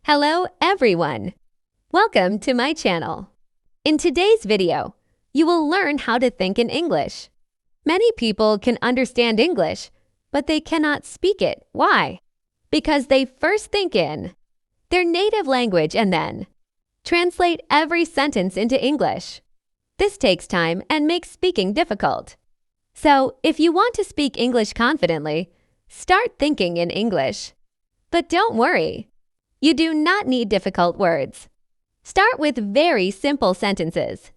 Hello everyone! Welcome to my channel. In today's video, you will learn how to think in English. Many people can understand English, but they cannot speak it. Why? Because they first think in their native language and then translate every sentence into English. This takes time and makes speaking difficult. So, if you want to speak English confidently, start thinking in English. But don't worry. You do not need difficult words. Start with very simple sentences.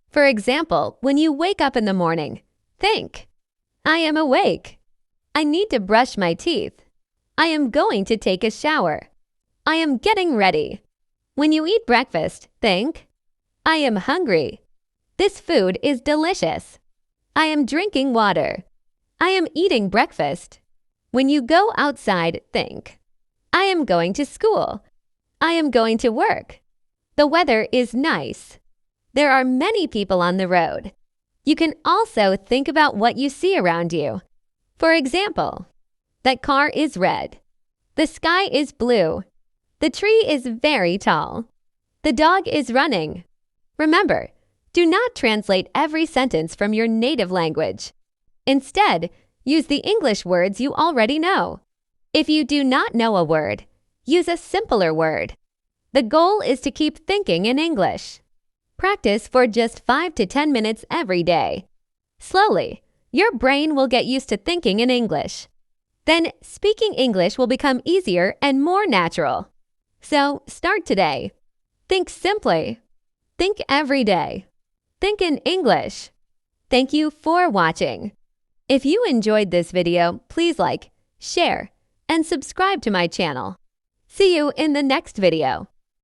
For example, when you wake up in the morning, think, I am awake. I need to brush my teeth. I am going to take a shower. I am getting ready. When you eat breakfast, think, I am hungry. This food is delicious. I am drinking water. I am eating breakfast. When you go outside, think, I am going to school. I am going to work. The weather is nice. There are many people on the road. You can also think about what you see around you. For example, that car is red. The sky is blue. The tree is very tall. The dog is running. Remember, do not translate every sentence from your native language. Instead, use the English words you already know. If you do not know a word, use a simpler word. The goal is to keep thinking in English. Practice for just 5 to 10 minutes every day. Slowly, your brain will get used to thinking in English. Then, speaking English will become easier and more natural. So, start today. Think simply. Think every day. Think in English. Thank you for watching. If you enjoyed this video, please like, share, and subscribe to my channel. See you in the next video.